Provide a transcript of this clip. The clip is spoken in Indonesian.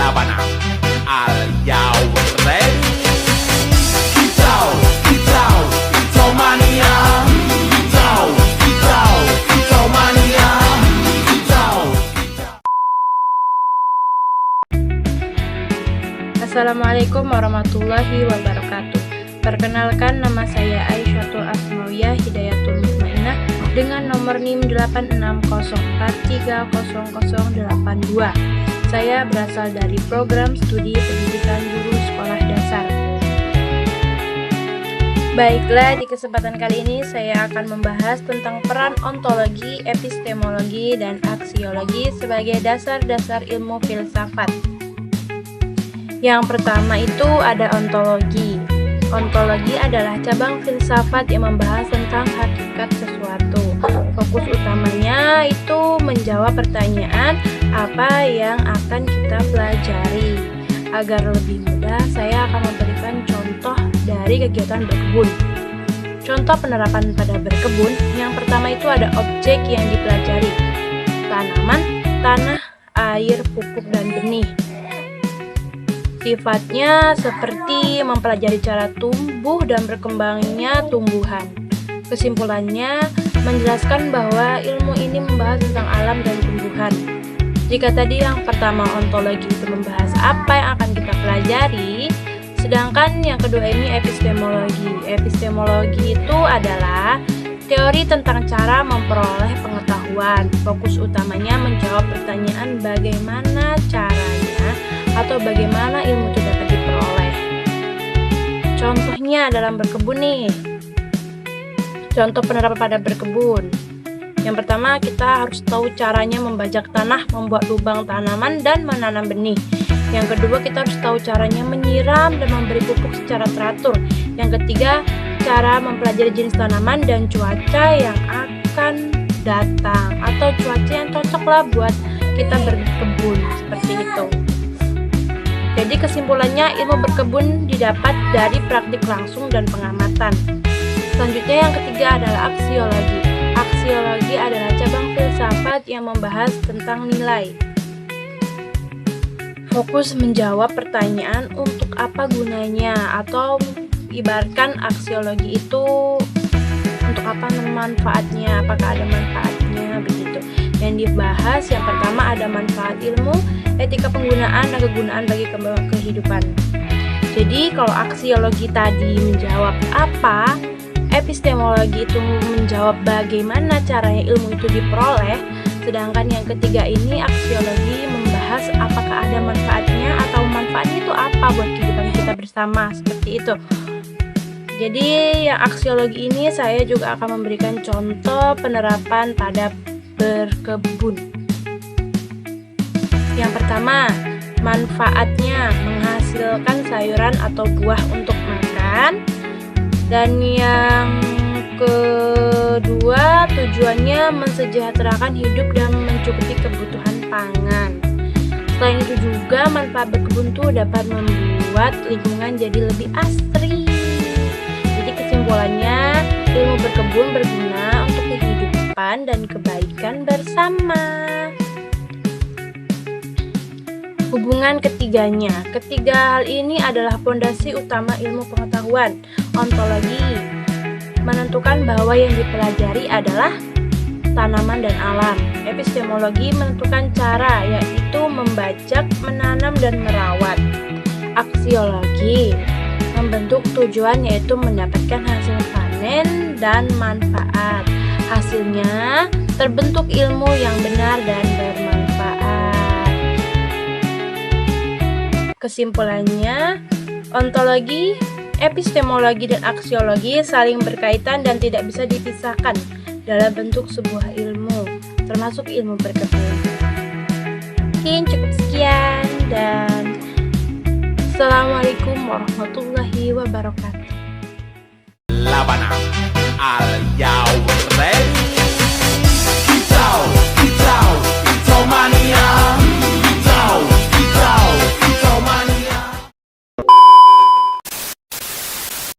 laban. Are you ready? Kicau, kicau, kicau mania. Kicau, kicau, kicau mania. Kicau, kicau. Assalamualaikum warahmatullahi wabarakatuh. Perkenalkan, nama saya Aisyatul Asmawiyah Hidayatul Mutmainah dengan nomor NIM 8604300082. Saya berasal dari program studi pendidikan guru sekolah dasar. Baiklah, di kesempatan kali ini saya akan membahas tentang peran ontologi, epistemologi, dan aksiologi sebagai dasar-dasar ilmu filsafat. Yang pertama itu ada ontologi. Ontologi adalah cabang filsafat yang membahas tentang hakikat sesuatu. Fokus utamanya itu menjawab pertanyaan apa yang akan kita pelajari. Agar lebih mudah, saya akan memberikan contoh dari kegiatan berkebun. Contoh penerapan pada berkebun, yang pertama itu ada objek yang dipelajari. Tanaman, tanah, air, pupuk, dan benih. Sifatnya seperti mempelajari cara tumbuh dan berkembangnya tumbuhan. Kesimpulannya, menjelaskan bahwa ilmu ini membahas tentang alam dan tumbuhan. Jika tadi yang pertama ontologi itu membahas apa yang akan kita pelajari, sedangkan yang kedua ini epistemologi. Epistemologi itu adalah teori tentang cara memperoleh pengetahuan. Fokus utamanya menjawab pertanyaan bagaimana caranya atau bagaimana ilmu itu dapat diperoleh. Contohnya dalam berkebun nih. Contoh penerapan pada berkebun. Yang pertama, kita harus tahu caranya membajak tanah, membuat lubang tanaman, dan menanam benih. Yang kedua, kita harus tahu caranya menyiram dan memberi pupuk secara teratur. Yang ketiga, cara mempelajari jenis tanaman dan cuaca yang akan datang, atau cuaca yang cocok lah buat kita berkebun, seperti itu. Jadi kesimpulannya, ilmu berkebun didapat dari praktik langsung dan pengamatan. Selanjutnya yang ketiga adalah aksiologi. Aksiologi adalah cabang filsafat yang membahas tentang nilai. Fokus menjawab pertanyaan untuk apa gunanya, atau ibaratkan aksiologi itu untuk apa manfaatnya, apakah ada manfaatnya, begitu. Yang dibahas yang pertama ada manfaat ilmu, etika penggunaan dan kegunaan bagi kehidupan. Jadi kalau aksiologi tadi menjawab apa, epistemologi itu menjawab bagaimana caranya ilmu itu diperoleh, sedangkan yang ketiga ini aksiologi membahas apakah ada manfaatnya atau manfaatnya itu apa buat kehidupan kita bersama, seperti itu. Jadi yang aksiologi ini saya juga akan memberikan contoh penerapan pada berkebun. Yang pertama, manfaatnya menghasilkan sayuran atau buah untuk makan. Dan yang kedua, tujuannya mensejahterakan hidup dan mencukupi kebutuhan pangan. Selain itu juga manfaat berkebun itu dapat membuat lingkungan jadi lebih asri. Jadi kesimpulannya, ilmu berkebun berguna untuk kehidupan dan kebaikan bersama. Hubungan ketiganya. Ketiga hal ini adalah fondasi utama ilmu pengetahuan. Ontologi menentukan bahwa yang dipelajari adalah tanaman dan alam. Epistemologi menentukan cara, yaitu membajak, menanam, dan merawat. Aksiologi membentuk tujuan, yaitu mendapatkan hasil panen dan manfaat. Hasilnya terbentuk ilmu yang benar dan bermanfaat. Kesimpulannya, ontologi, epistemologi, dan aksiologi saling berkaitan dan tidak bisa dipisahkan dalam bentuk sebuah ilmu, termasuk ilmu berkebun. Mungkin cukup sekian, dan Assalamualaikum warahmatullahi wabarakatuh. Laban.